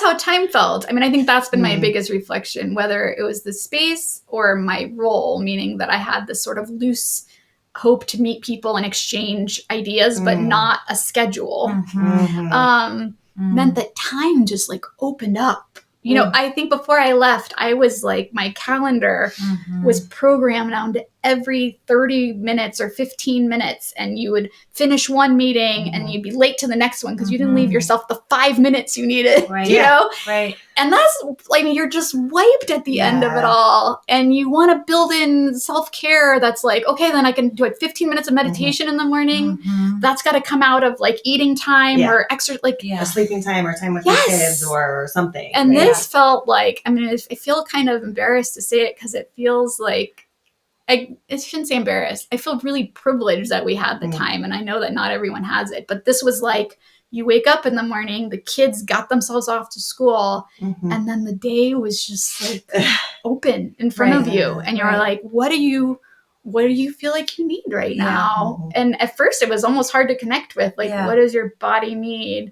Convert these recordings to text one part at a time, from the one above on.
how time felt. I mean, I think that's been my biggest reflection, whether it was the space or my role, meaning that I had this sort of loose hope to meet people and exchange ideas, but not a schedule, meant that time just like opened up. You know, I think before I left, I was like, my calendar was programmed down to every 30 minutes or 15 minutes. And you would finish one meeting and you'd be late to the next one because you didn't leave yourself the 5 minutes you needed, you know? Right. And that's, I mean, you're just wiped at the end of it all. And you want to build in self-care that's like, okay, then I can do 15 minutes of meditation in the morning. That's got to come out of like eating time or exercise, like a sleeping time or time with your kids or something. And this felt like, I mean, I feel kind of embarrassed to say it because it feels like, I shouldn't say embarrassed. I feel really privileged that we had the time. And I know that not everyone has it, but this was like, you wake up in the morning, the kids got themselves off to school, and then the day was just like open in front of you. And you're like, what do you feel like you need right now? And at first it was almost hard to connect with, like, what does your body need?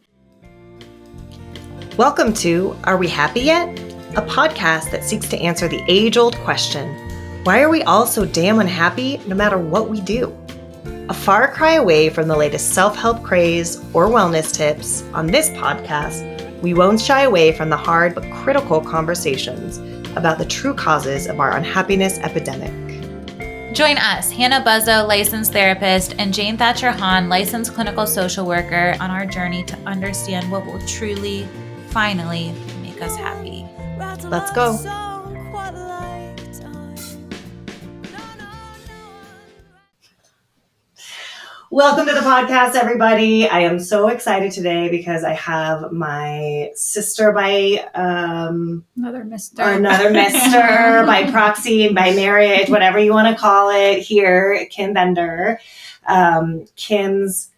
Welcome to Are We Happy Yet? A podcast that seeks to answer the age-old question, why are we all so damn unhappy no matter what we do? A far cry away from the latest self-help craze or wellness tips, on this podcast, we won't shy away from the hard but critical conversations about the true causes of our unhappiness epidemic. Join us, Hannah Buzzo, licensed therapist, and Jane Thatcher Hahn, licensed clinical social worker, on our journey to understand what will truly, finally make us happy. Let's go. Welcome to the podcast, everybody. I am so excited today because I have my sister by Another mister by proxy, by marriage, whatever you want to call it here, Kim Bender. Kim's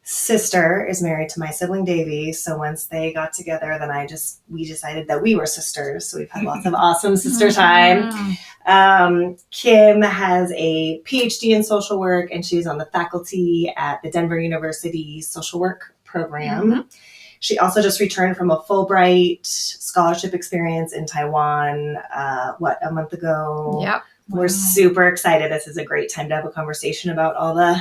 sister is married to my sibling Davy. So once they got together, then we decided that we were sisters. So we've had lots of awesome sister time. Kim has a PhD in social work, and she's on the faculty at the Denver University social work program. She also just returned from a Fulbright scholarship experience in Taiwan, a month ago? Yep. We're super excited. This is a great time to have a conversation about all the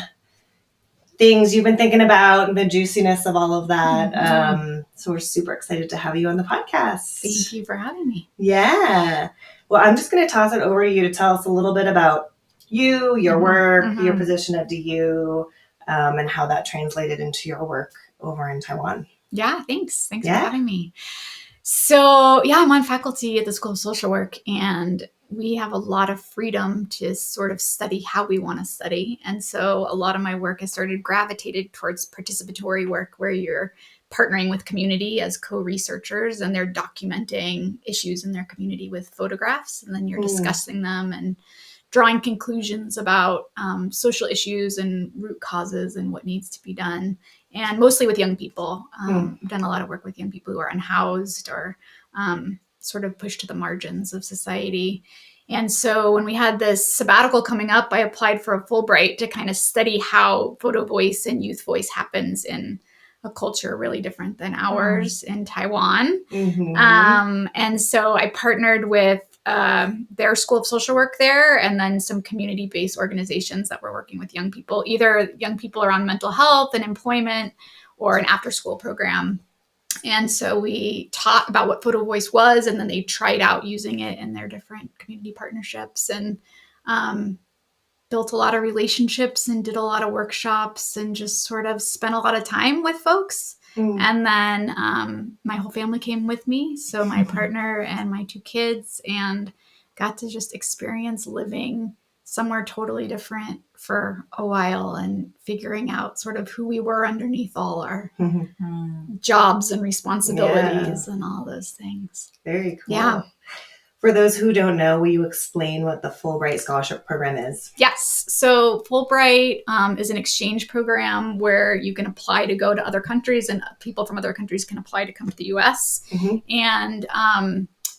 things you've been thinking about and the juiciness of all of that. So we're super excited to have you on the podcast. Thank you for having me. Yeah. Well, I'm just going to toss it over to you to tell us a little bit about you, your work, your position at DU, and how that translated into your work over in Taiwan. Yeah, thanks. Thanks for having me. So, I'm on faculty at the School of Social Work, and we have a lot of freedom to sort of study how we want to study. And so a lot of my work has started gravitated towards participatory work where you're partnering with community as co-researchers and they're documenting issues in their community with photographs. And then you're discussing them and drawing conclusions about social issues and root causes and what needs to be done. And mostly with young people. I've done a lot of work with young people who are unhoused or sort of pushed to the margins of society. And so when we had this sabbatical coming up, I applied for a Fullbright to kind of study how photo voice and youth voice happens in a culture really different than ours in Taiwan. And so I partnered with their School of Social Work there, and then some community-based organizations that were working with young people, either young people around mental health and employment or an after-school program. And so we taught about what photo voice was, and then they tried out using it in their different community partnerships and built a lot of relationships and did a lot of workshops and just sort of spent a lot of time with folks. And then my whole family came with me. So my partner and my 2 kids, and got to just experience living somewhere totally different for a while and figuring out sort of who we were underneath all our jobs and responsibilities and all those things. Very cool. Yeah. For those who don't know, will you explain what the Fulbright Scholarship Program is? Yes. So Fullbright is an exchange program where you can apply to go to other countries, and people from other countries can apply to come to the U.S. And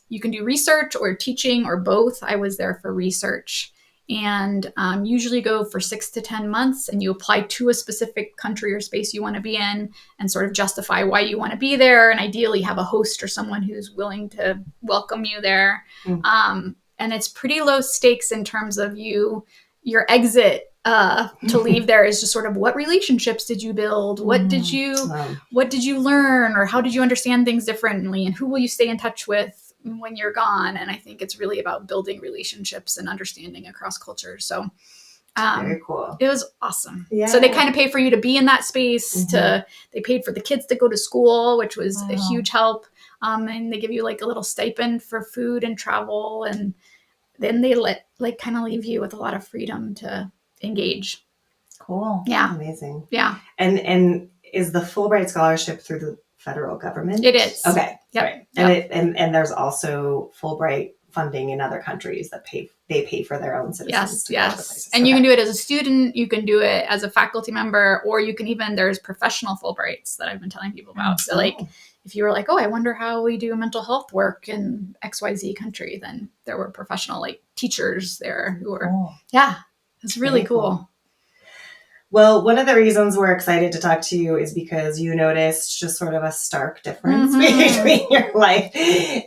you can do research or teaching or both. I was there for research. and usually go for 6 to 10 months, and you apply to a specific country or space you want to be in and sort of justify why you want to be there, and ideally have a host or someone who's willing to welcome you there. And it's pretty low stakes in terms of your exit to leave there is just sort of, what relationships did you build? What did you learn? Or how did you understand things differently? And who will you stay in touch with when you're gone? And I think it's really about building relationships and understanding across cultures. So very cool. It was awesome. Yeah. So they kind of pay for you to be in that space. They paid for the kids to go to school, which was a huge help. And they give you like a little stipend for food and travel. And then they kind of leave you with a lot of freedom to engage. Cool. Yeah. Amazing. Yeah. And is the Fullbright scholarship through the federal government? It is. Okay. Yep. Right. Yep. And there's also Fullbright funding in other countries that pay for their own citizens. Yes. And you can do it as a student, you can do it as a faculty member, or you can there's professional Fullbrights that I've been telling people about. So if you were like, oh, I wonder how we do mental health work in XYZ country, then there were professional teachers there who were, it's really cool. Well, one of the reasons we're excited to talk to you is because you noticed just sort of a stark difference between your life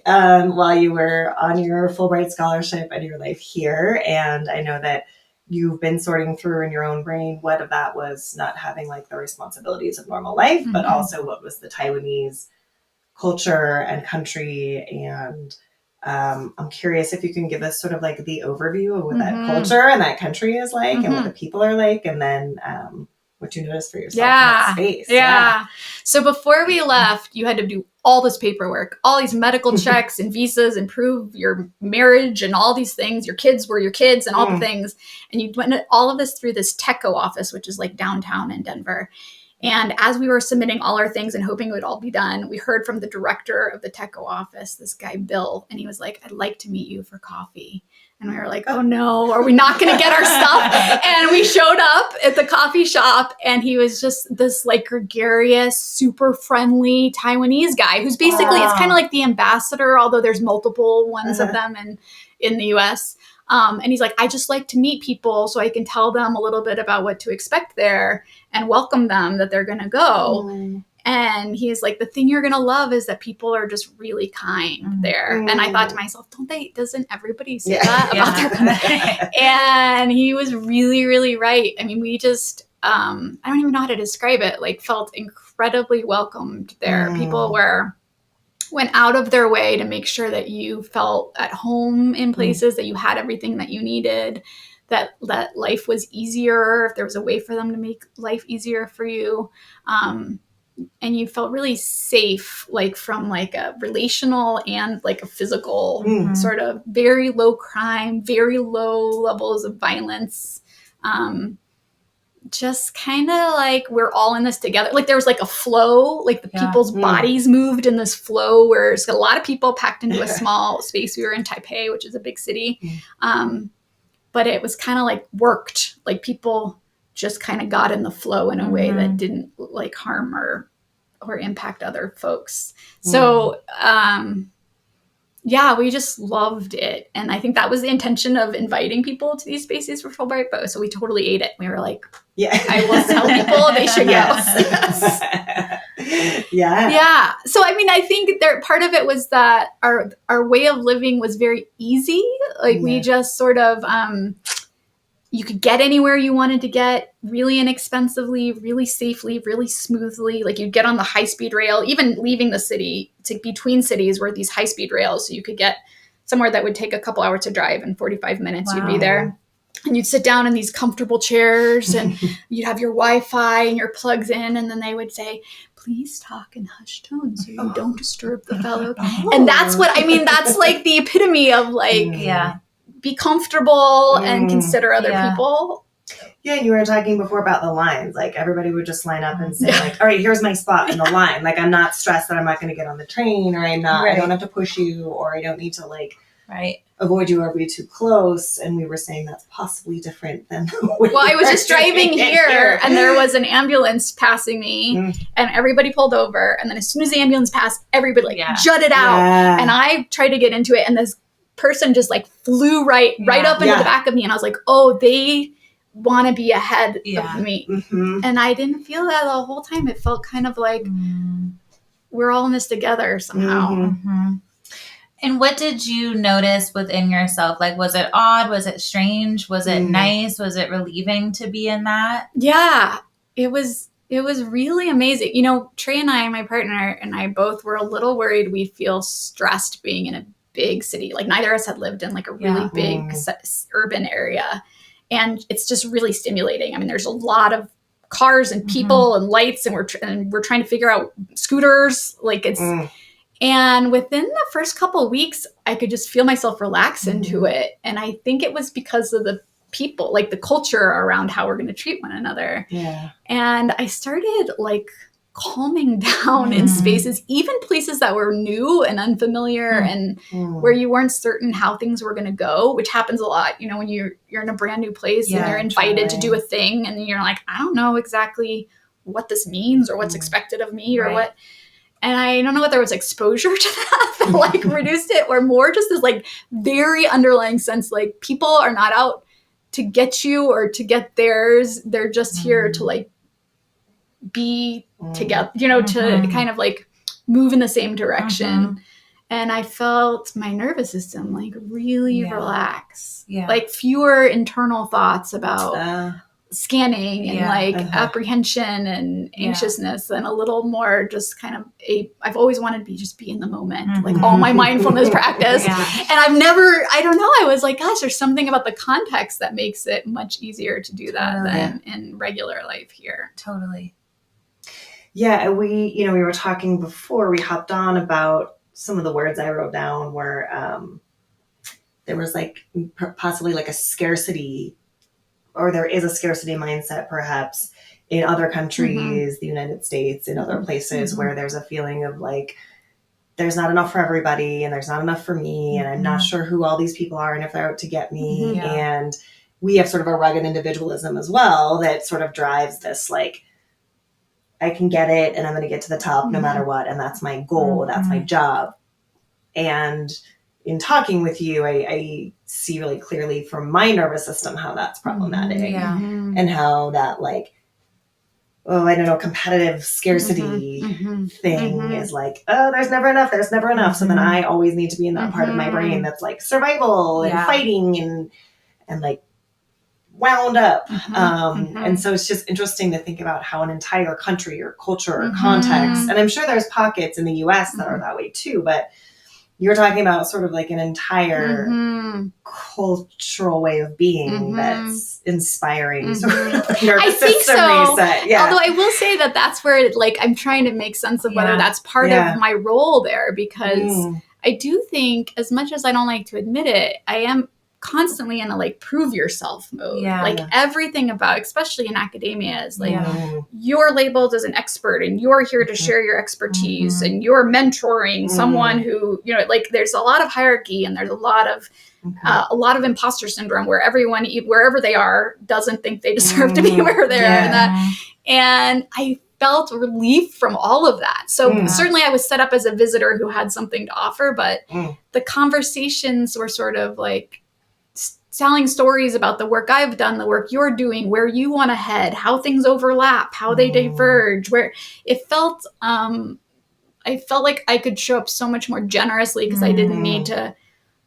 while you were on your Fullbright scholarship and your life here. And I know that you've been sorting through in your own brain what of that was not having the responsibilities of normal life, but also what was the Taiwanese culture and country. And I'm curious if you can give us sort of the overview of what that culture and that country is like and what the people are like, and then what you noticed for yourself in that space. Yeah. So before we left, you had to do all this paperwork, all these medical checks and visas, and prove your marriage and all these things. Your kids were your kids and all the things. And you went all of this through this TECO office, which is downtown in Denver. And as we were submitting all our things and hoping it would all be done, we heard from the director of the TECO office, this guy, Bill, and he was like, I'd like to meet you for coffee. And we were like, oh no, are we not going to get our stuff? And we showed up at the coffee shop, and he was just this gregarious, super friendly Taiwanese guy who's basically, it's kind of like the ambassador, although there's multiple ones of them in the US. And he's like, I just like to meet people so I can tell them a little bit about what to expect there and welcome them that they're going to go. And he's like, the thing you're going to love is that people are just really kind there. And I thought to myself, doesn't everybody say that about their country? And he was really, really right. I mean, we just, I don't even know how to describe it, felt incredibly welcomed there. People went out of their way to make sure that you felt at home in places, that you had everything that you needed, that life was easier, if there was a way for them to make life easier for you. And you felt really safe, from a relational and a physical sort of very low crime, very low levels of violence. Just kind of we're all in this together. There was a flow, the people's bodies moved in this flow where it's a lot of people packed into a small space. We were in Taipei, which is a big city. But it was kind of worked. People just kind of got in the flow in a way that didn't harm or impact other folks. So, we just loved it. And I think that was the intention of inviting people to these spaces for Fullbright. But so we totally ate it. We were like, I will tell people they should go. Yeah. So, I mean, I think part of it was that our way of living was very easy. We just sort of, you could get anywhere you wanted to get really inexpensively, really safely, really smoothly. You'd get on the high-speed rail, even leaving the city between cities were these high-speed rails. So you could get somewhere that would take a couple hours to drive. In 45 minutes, you'd be there. And you'd sit down in these comfortable chairs and you'd have your Wi-Fi and your plugs in. And then they would say, please talk in hushed tones so you don't disturb the fellow. And that's what, that's the epitome of be comfortable and consider other people. Yeah, you were talking before about the lines. Everybody would just line up and say, all right, here's my spot in the line. I'm not stressed that I'm not going to get on the train, or I don't have to push you, or I don't need to avoid you or be too close. And we were saying that's possibly different than I was just driving here and there was an ambulance passing me and everybody pulled over. And then as soon as the ambulance passed, everybody jutted out. And I tried to get into it, and this person just like flew right up into the back of me. And I was like, oh, they want to be ahead of me. Mm-hmm. And I didn't feel that the whole time. It felt kind of like we're all in this together somehow. Mm-hmm. And what did you notice within yourself? Like, was it odd? Was it strange? Was it nice? Was it relieving to be in that? Yeah, it was really amazing. You know, Trey and I, my partner and I both were a little worried we'd feel stressed being in a big city. Like neither of us had lived in like a really big urban area. And it's just really stimulating. I mean, there's a lot of cars and people and lights, and we're trying to figure out scooters. Like it's, and within the first couple of weeks, I could just feel myself relax into it. And I think it was because of the people, like the culture around how we're going to treat one another. Yeah. And I started like calming down in spaces, even places that were new and unfamiliar and where you weren't certain how things were going to go, which happens a lot, you know, when you're in a brand new place and you're invited to do a thing and you're like, I don't know exactly what this means or what's expected of me or what. And I don't know what there was exposure to that like reduced it, or more just this like very underlying sense, like people are not out to get you or to get theirs. They're just here to like be together, you know, to kind of like move in the same direction. And I felt my nervous system like really relax, like fewer internal thoughts about scanning and like apprehension and anxiousness, and a little more just kind of I've always wanted to be in the moment, like all my mindfulness practice. And I don't know, I was like, gosh, there's something about the context that makes it much easier to do that than in regular life here. Totally. Yeah, we were talking before we hopped on about some of the words I wrote down where there was like possibly like a scarcity, or there is a scarcity mindset perhaps in other countries, the United States, in other places where there's a feeling of like, there's not enough for everybody and there's not enough for me. And I'm not sure who all these people are and if they're out to get me. And we have sort of a rugged individualism as well that sort of drives this like, I can get it and I'm going to get to the top no matter what. And that's my goal. That's my job. And in talking with you, I see really clearly from my nervous system how that's problematic and how that like, I don't know, competitive scarcity thing is like, oh, there's never enough. There's never enough. So then I always need to be in that part of my brain that's like survival and fighting and like wound up. And so it's just interesting to think about how an entire country or culture or context, and I'm sure there's pockets in the US that are that way too, but you're talking about sort of like an entire cultural way of being that's inspiring sort of like nervous I think system so. reset. Yeah. Although I will say that that's where like I'm trying to make sense of whether that's part of my role there, because I do think, as much as I don't like to admit it, I am constantly in a like prove yourself mode. Everything about, especially in academia, is like you're labeled as an expert and you're here to share your expertise and you're mentoring someone who, you know, like there's a lot of hierarchy and there's a lot of imposter syndrome where everyone, wherever they are, doesn't think they deserve to be where they are. And I felt relief from all of that. So certainly I was set up as a visitor who had something to offer, but the conversations were sort of like telling stories about the work I've done, the work you're doing, where you want to head, how things overlap, how they diverge, where it felt, I felt like I could show up so much more generously because I didn't need to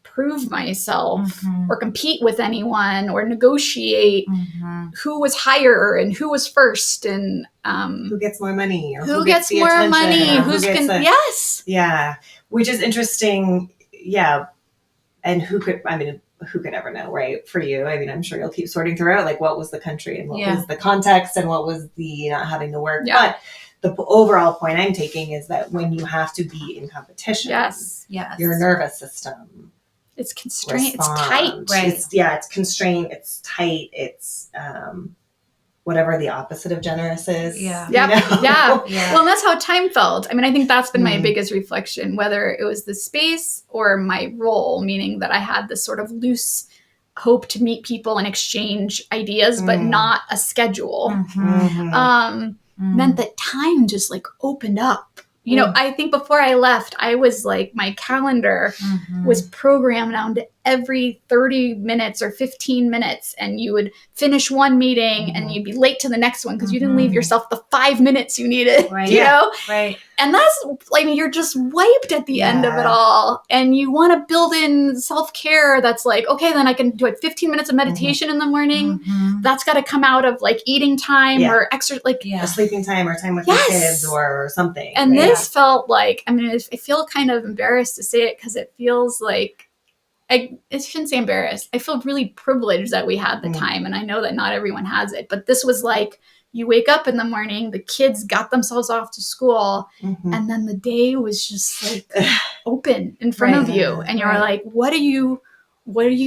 prove myself or compete with anyone or negotiate who was higher and who was first and who gets more money or who gets more money, which is interesting. And who could ever know, right? For you, I mean, I'm sure you'll keep sorting through it, like what was the country and what was the context and what was the not having to work. But the overall point I'm taking is that when you have to be in competition, your nervous system, it's constrained, responds. It's tight, right? It's constrained, it's tight, it's whatever the opposite of generous is. Well, and that's how time felt. I mean, I think that's been my biggest reflection, whether it was the space or my role, meaning that I had this sort of loose hope to meet people and exchange ideas, but not a schedule, meant that time just like opened up, You know, I think before I left, I was like, my calendar was programmed down to every 30 minutes or 15 minutes. And you would finish one meeting and you'd be late to the next one because you didn't leave yourself the 5 minutes you needed, you know? Right. And that's like, you're just wiped at the end of it all. And you want to build in self-care that's like, okay, then I can do like 15 minutes of meditation in the morning. That's got to come out of like eating time or extra, like a sleeping time or time with your kids or something. And this felt like, I mean, I feel kind of embarrassed to say it because it feels like, I shouldn't say embarrassed. I feel really privileged that we had the time. And I know that not everyone has it, but this was like, you wake up in the morning, the kids got themselves off to school, and then the day was just like open in front of you. And you're like, what do you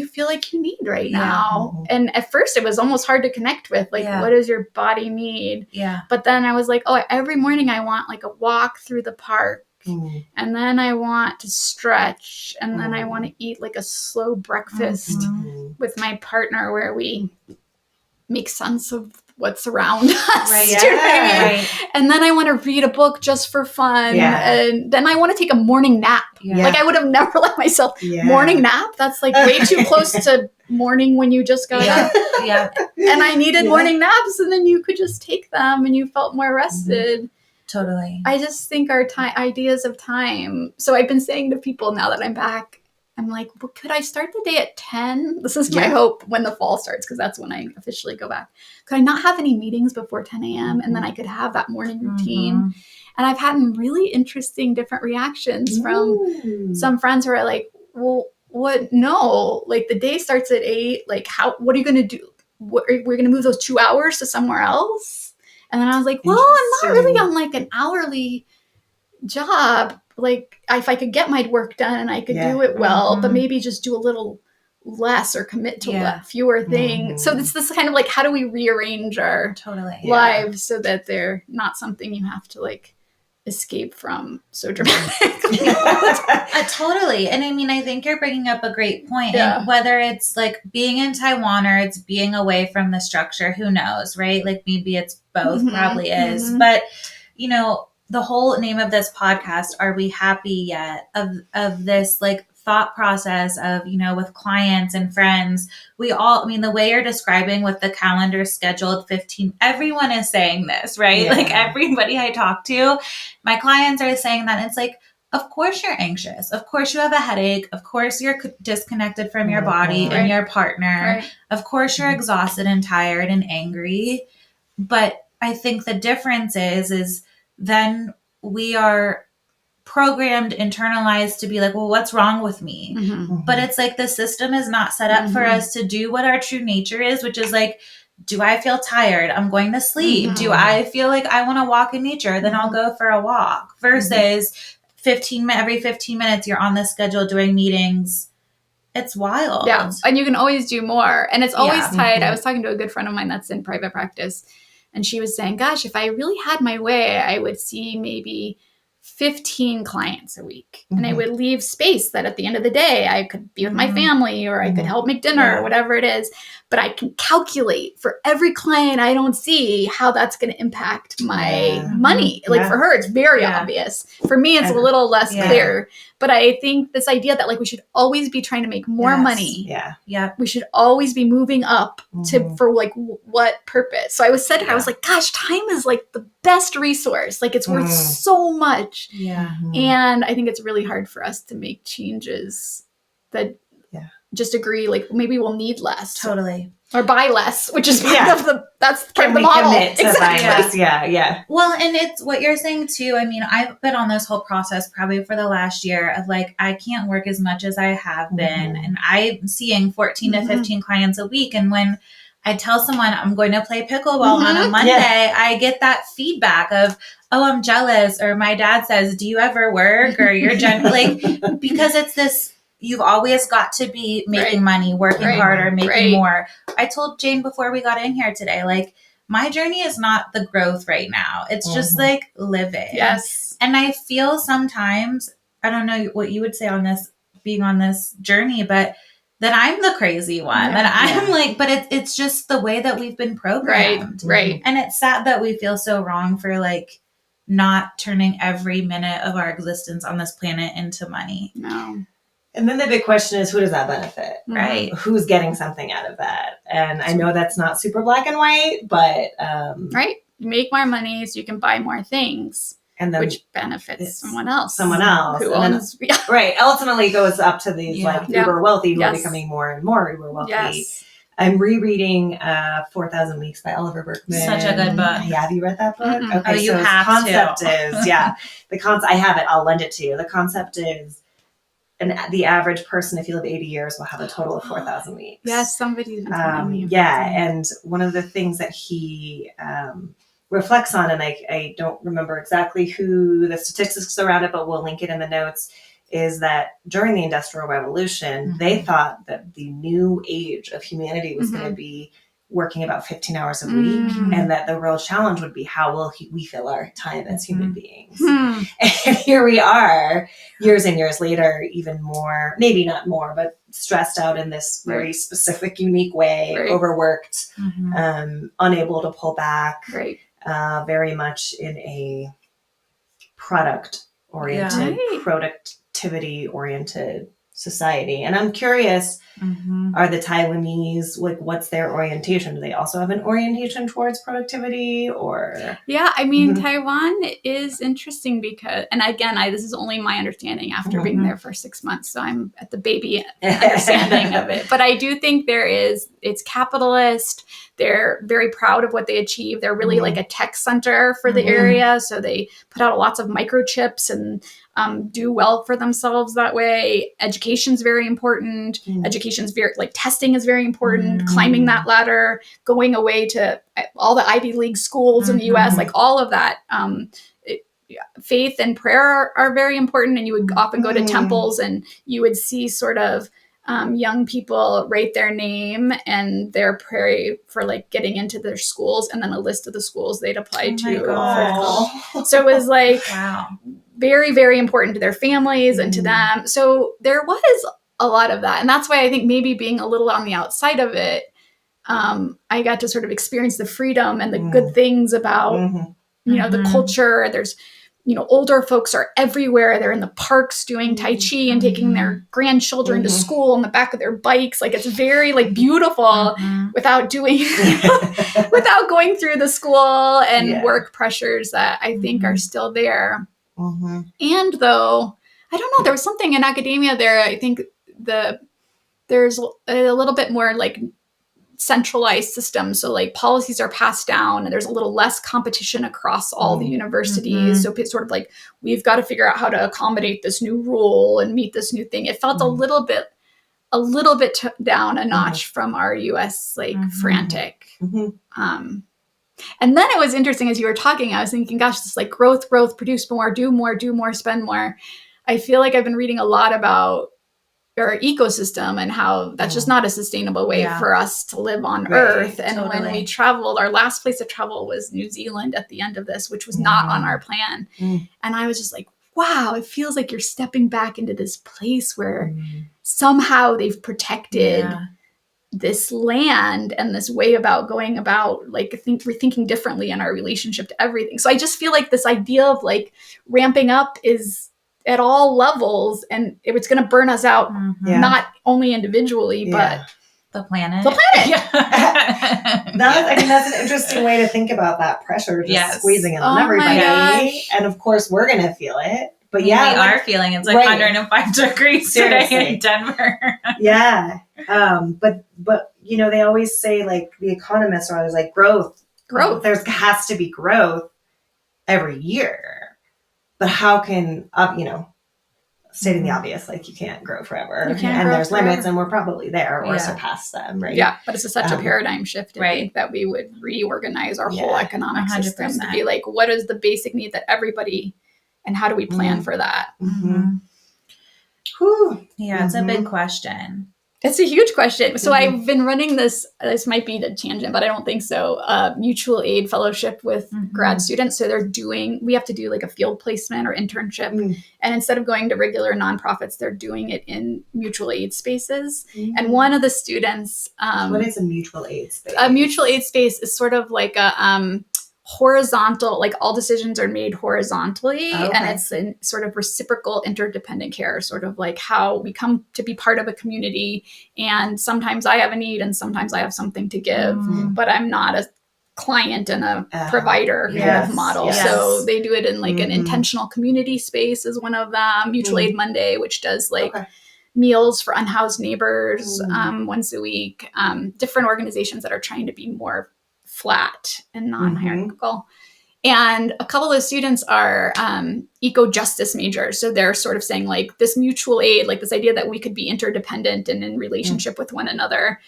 feel like you need right now? And at first it was almost hard to connect with, like, what does your body need? But then I was like, oh, every morning I want like a walk through the park. And then I want to stretch. And then I want to eat like a slow breakfast with my partner where we make sense of what's around us. And then I want to read a book just for fun. And then I want to take a morning nap. Like I would have never let myself morning nap. That's like way too close to morning when you just got up. And I needed morning naps, and then you could just take them and you felt more rested. Totally. I just think our ideas of time. So I've been saying to people now that I'm back, I'm like, well, could I start the day at 10? This is my hope when the fall starts, because that's when I officially go back. Could I not have any meetings before 10 a.m. and then I could have that morning routine? And I've had really interesting different reactions from some friends who are like, well, what? No, like the day starts at 8. Like, what are you going to do? We're going to move those 2 hours to somewhere else? And then I was like, well, I'm not really on like an hourly job. Like if I could get my work done and I could do it well, but maybe just do a little less or commit to fewer things. So it's this kind of like, how do we rearrange our lives so that they're not something you have to like escape from so dramatically? Totally. And I mean, I think you're bringing up a great point. And whether it's like being in Taiwan or it's being away from the structure, who knows, right? Like maybe it's both, probably is. But, you know, the whole name of this podcast, Are We Happy Yet? Of this like thought process of, you know, with clients and friends, I mean, the way you're describing with the calendar scheduled 15, everyone is saying this, right? Like everybody I talk to, my clients are saying that. It's like, of course you're anxious. Of course you have a headache. Of course you're disconnected from your body and your partner. Of course you're exhausted and tired and angry. But I think the difference is then we are programmed, internalized to be like, well, what's wrong with me? But it's like the system is not set up for us to do what our true nature is, which is like, do I feel tired? I'm going to sleep. Do I feel like I want to walk in nature? Then I'll go for a walk. Versus every 15 minutes, you're on the schedule doing meetings. It's wild. Yeah. And you can always do more. And it's always tied. I was talking to a good friend of mine that's in private practice. And she was saying, gosh, if I really had my way, I would see maybe 15 clients a week. And I would leave space that at the end of the day, I could be with my family or I could help make dinner or whatever it is. But I can calculate for every client I don't see how that's going to impact my money. Like for her, it's very obvious. For me, it's a little less clear. But I think this idea that like we should always be trying to make more money. We should always be moving up for like what purpose. So I was I was like, gosh, time is like the best resource. Like it's worth so much. And I think it's really hard for us to make changes that just agree, like maybe we'll need less. Totally. Or buy less, which is part of that's part of the model. Commit to buy less. Well, and it's what you're saying too. I mean, I've been on this whole process probably for the last year of like, I can't work as much as I have been. And I'm seeing 14 to 15 clients a week. And when I tell someone I'm going to play pickleball on a Monday, I get that feedback of, oh, I'm jealous. Or my dad says, do you ever work? Or you're like, because it's this, you've always got to be making money, working harder, making more. I told Jane before we got in here today, like my journey is not the growth right now. It's just like living. Yes. And I feel sometimes, I don't know what you would say on this, being on this journey, but that I'm the crazy one, that I'm like, but it's just the way that we've been programmed. Right. And it's sad that we feel so wrong for like not turning every minute of our existence on this planet into money. No. And then the big question is, who does that benefit? Right. Who's getting something out of that? And I know that's not super black and white, but... right. You make more money so you can buy more things, and then which benefits someone else. Who owns... Right. Ultimately goes up to these uber wealthy who are becoming more and more uber wealthy. Yes. I'm rereading 4,000 Weeks by Oliver Burkeman. Such a good book. Yeah, have you read that book? Mm-hmm. Okay, you have concept to. I have it. I'll lend it to you. The concept is the average person, if you live 80 years, will have a total of 4,000 weeks. Yes, somebody's been telling me. And one of the things that he reflects on, and I don't remember exactly who the statistics around it, but we'll link it in the notes, is that during the Industrial Revolution, they thought that the new age of humanity was going to be working about 15 hours a week, and that the real challenge would be how will we fill our time as human beings. And here we are, years and years later, even more, maybe not more, but stressed out in this very specific, unique way, overworked, unable to pull back, very much in a product-oriented, productivity-oriented society. And I'm curious, are the Taiwanese, what's their orientation? Do they also have an orientation towards productivity, or? Yeah, I mean, Taiwan is interesting because, and again, this is only my understanding after being there for 6 months, so I'm at the baby understanding of it. But I do think it's capitalist. They're very proud of what they achieve. They're really like a tech center for the area. So they put out lots of microchips and do well for themselves that way. Education's very important. Education's very, testing is very important. Climbing that ladder, going away to all the Ivy League schools in the US, all of that. Faith and prayer are very important. And you would often go to temples and you would see sort of young people write their name and their prayer for getting into their schools, and then a list of the schools they'd apply to. So it was very, very important to their families and to them. So there was a lot of that. And that's why I think maybe being a little on the outside of it, I got to sort of experience the freedom and the good things about, the culture. There's, older folks are everywhere. They're in the parks doing Tai Chi and taking their grandchildren to school on the back of their bikes. It's very beautiful without without going through the school and work pressures that I think are still there. And though, I don't know, there was something in academia there. I think there's a little bit more centralized system. So policies are passed down and there's a little less competition across all the universities. So it's sort of we've got to figure out how to accommodate this new rule and meet this new thing. It felt a little bit down a notch from our US frantic. And then it was interesting as you were talking, I was thinking, gosh, this growth, produce more, do more, spend more. I feel like I've been reading a lot about our ecosystem and how that's just not a sustainable way for us to live on Earth. And when we traveled, our last place to travel was New Zealand at the end of this, which was not on our plan. And I was just wow, it feels like you're stepping back into this place where somehow they've protected this land and this way about going about rethinking differently in our relationship to everything. So I just feel like this idea of ramping up is at all levels, and it's going to burn us out, not only individually, but the planet. That's an interesting way to think about that pressure squeezing it on everybody. And of course, we're going to feel it. But we are feeling it's 105 degrees today in Denver. But they always say the economists are always growth. There has to be growth every year. But how can, stating the obvious, you can't grow forever. And there's limits, and we're probably there or surpass them, right? Yeah, but it's such a paradigm shift, I think, that we would reorganize our whole economic 100%. System to be what is the basic need that everybody, and how do we plan for that? It's a big question. It's a huge question. So I've been running this might be a tangent, but I don't think so, mutual aid fellowship with grad students. So we have to do a field placement or internship. And instead of going to regular nonprofits, they're doing it in mutual aid spaces. And one of the students... what is a mutual aid space? A mutual aid space is sort of a horizontal, like all decisions are made horizontally, and it's in sort of reciprocal interdependent care, sort of like how we come to be part of a community, and sometimes I have a need and sometimes I have something to give, but I'm not a client and a provider kind of model. So they do it in like an intentional community space is one of them. Mutual Aid Monday, which does like meals for unhoused neighbors once a week. Different organizations that are trying to be more flat and non-hierarchical. And a couple of students are eco-justice majors. So they're sort of saying like this mutual aid, like this idea that we could be interdependent and in relationship with one another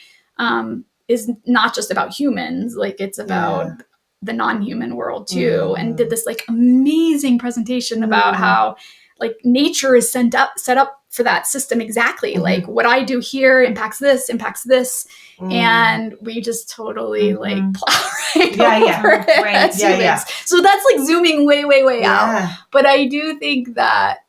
is not just about humans. Like it's about the non-human world too. And did this like amazing presentation about how like nature is set up for that system exactly. Like what I do here impacts this. And we just totally like plow over it as humans. So that's like zooming way out. But I do think that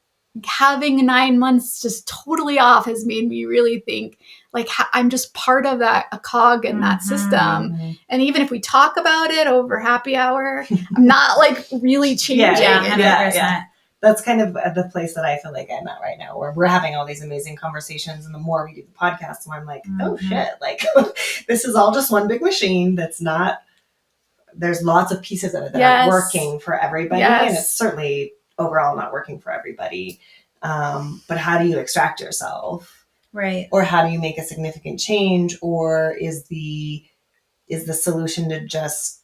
having 9 months just totally off has made me really think like I'm just part of that, a cog in that system. And even if we talk about it over happy hour, I'm not like really changing. That's kind of the place that I feel like I'm at right now, where we're having all these amazing conversations. And the more we do the podcast, the more I'm like, oh shit, like this is all just one big machine that's not, there's lots of pieces of it that are working for everybody. And it's certainly overall not working for everybody. But how do you extract yourself? Right. Or how do you make a significant change? Or is the solution to just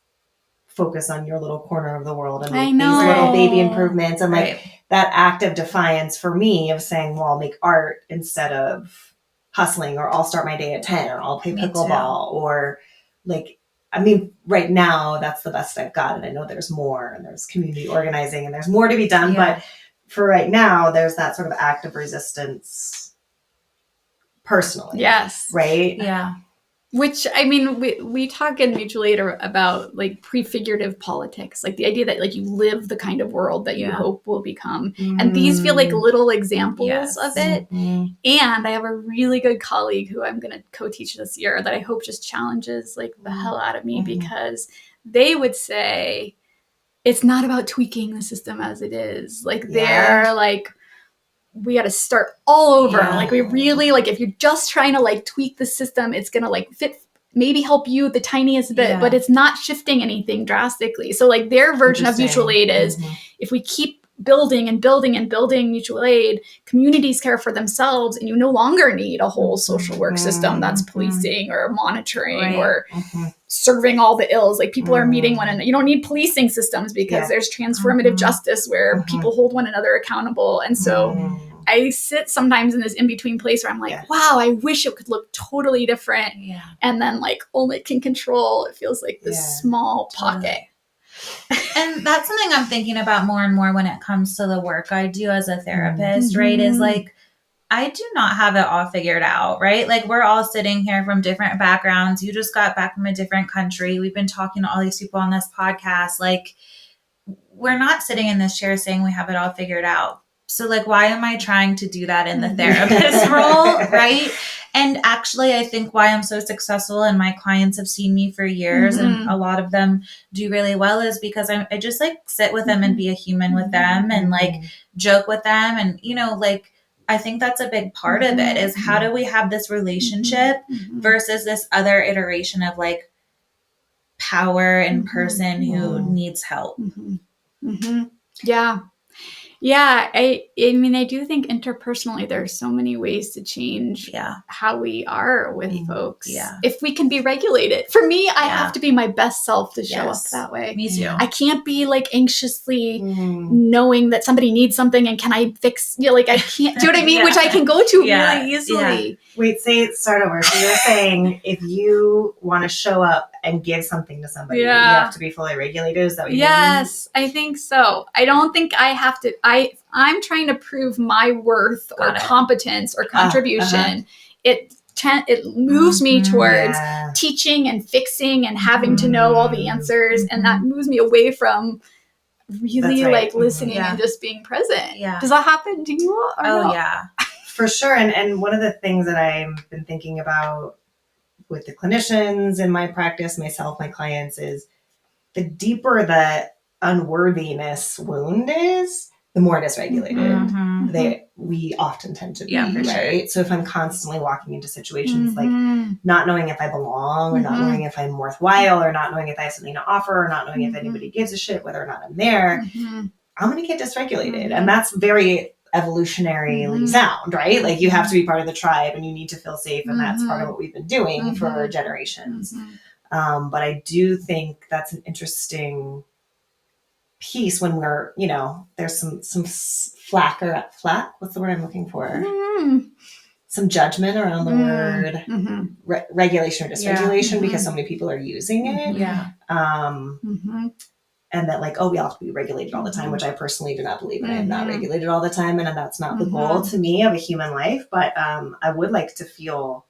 focus on your little corner of the world and make these little baby improvements? And like that act of defiance for me of saying, well, I'll make art instead of hustling, or I'll start my day at 10, or I'll play pickleball, or like, I mean, right now that's the best I've got. And I know there's more, and there's community organizing and there's more to be done. But for right now, there's that sort of act of resistance personally. Yes. Right? Yeah. Which, I mean, we talk in Mutual Aid about like prefigurative politics, like the idea that like you live the kind of world that you hope will become. And these feel like little examples of it. And I have a really good colleague who I'm going to co-teach this year that I hope just challenges like the hell out of me, because they would say it's not about tweaking the system as it is. Like they're like, we got to start all over. Like we really, like if you're just trying to like tweak the system, it's going to like fit, maybe help you the tiniest bit, but it's not shifting anything drastically. So like their version of mutual aid is if we keep building and building and building mutual aid, communities care for themselves, and you no longer need a whole social work system that's policing or monitoring or serving all the ills. Like people are meeting one another. You don't need policing systems because there's transformative justice where people hold one another accountable. And so I sit sometimes in this in-between place where I'm like, wow, I wish it could look totally different. And then like all it can control, it feels like this small pocket. And that's something I'm thinking about more and more when it comes to the work I do as a therapist, right? Is like, I do not have it all figured out, right? Like we're all sitting here from different backgrounds. You just got back from a different country. We've been talking to all these people on this podcast. Like we're not sitting in this chair saying we have it all figured out. So like, why am I trying to do that in the therapist role, right? And actually, I think why I'm so successful and my clients have seen me for years and a lot of them do really well is because I just like sit with them and be a human with them and like joke with them. And, you know, like, I think that's a big part of it is how do we have this relationship versus this other iteration of like power and person who needs help. Yeah, I mean, I do think interpersonally, there are so many ways to change how we are with folks. If we can be regulated. For me, I have to be my best self to show up that way. Me too. I can't be like anxiously knowing that somebody needs something and can I fix, you know, like I can't, do you know what I mean? Which I can go to really easily. Wait, start over. So you're saying if you want to show up and give something to somebody, you have to be fully regulated? Is that what you mean? Yes, I think so. I don't think I have to, I'm trying to prove my worth or competence or contribution. It moves me towards teaching and fixing and having to know all the answers. And that moves me away from really like listening and just being present. Does that happen to you? Or no? Yeah. For sure. And one of the things that I've been thinking about with the clinicians in my practice, myself, my clients, is the deeper the unworthiness wound is, the more dysregulated we often tend to be, right? Sure. So if I'm constantly walking into situations like not knowing if I belong, or not knowing if I'm worthwhile, or not knowing if I have something to offer, or not knowing if anybody gives a shit whether or not I'm there, I'm going to get dysregulated. And that's very evolutionarily sound, right? Like you have to be part of the tribe and you need to feel safe. And that's part of what we've been doing for generations. But I do think that's an interesting piece when we're, there's some flack, what's the word I'm looking for? Some judgment around the word regulation or dysregulation because so many people are using it. And that like, we all have to be regulated all the time, which I personally do not believe in. I am not regulated all the time. And that's not the goal to me of a human life. But I would like to feel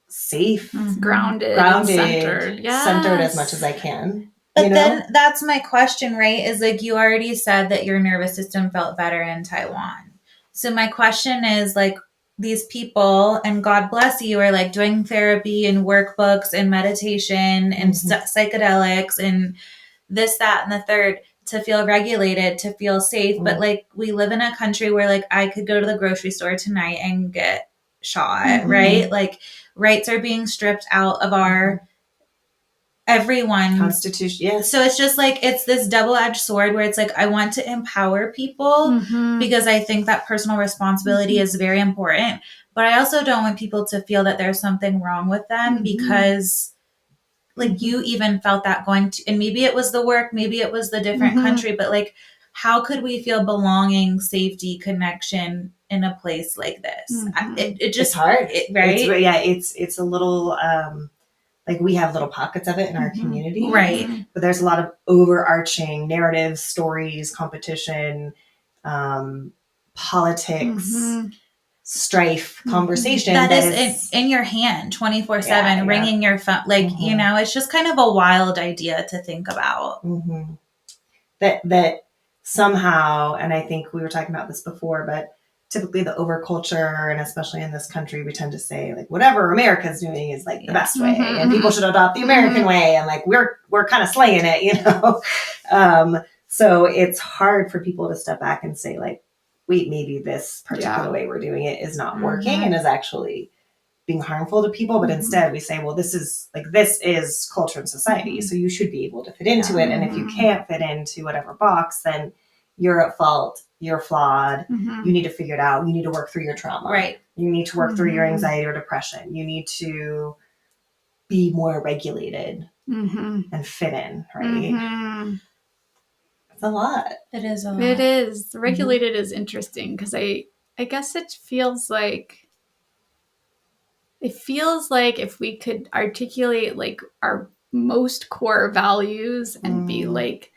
safe, grounded, centered. Centered as much as I can. But then that's my question, right? Is like, you already said that your nervous system felt better in Taiwan. So my question is like, these people, and God bless you, are like doing therapy and workbooks and meditation and psychedelics and this, that, and the third to feel regulated, to feel safe. But like, we live in a country where like I could go to the grocery store tonight and get shot, right? Like rights are being stripped out of our everyone's constitution. Yeah. So it's just like, it's this double-edged sword where it's like, I want to empower people because I think that personal responsibility is very important. But I also don't want people to feel that there's something wrong with them because like you even felt that going to, and maybe it was the work, maybe it was the different country, but like, how could we feel belonging, safety, connection in a place like this? It just, it's hard, right? It's a little, like we have little pockets of it in our community. Right. But there's a lot of overarching narratives, stories, competition, politics, strife, conversation. That is in your hand 24/7, ringing your phone. Like, it's just kind of a wild idea to think about. That somehow, and I think we were talking about this before, but typically the overculture, and especially in this country, we tend to say like whatever America's doing is like the best way, and people should adopt the American way, and like we're kind of slaying it, so it's hard for people to step back and say like, wait, maybe this particular way we're doing it is not working and is actually being harmful to people. But instead we say, well, this is culture and society, so you should be able to fit into it, and if you can't fit into whatever box, then you're at fault, you're flawed, you need to figure it out, you need to work through your trauma, right? You need to work through your anxiety or depression, you need to be more regulated and fit in, right? It's a lot. It is a lot. It is. Regulated is interesting because I guess it feels like if we could articulate like our most core values and be like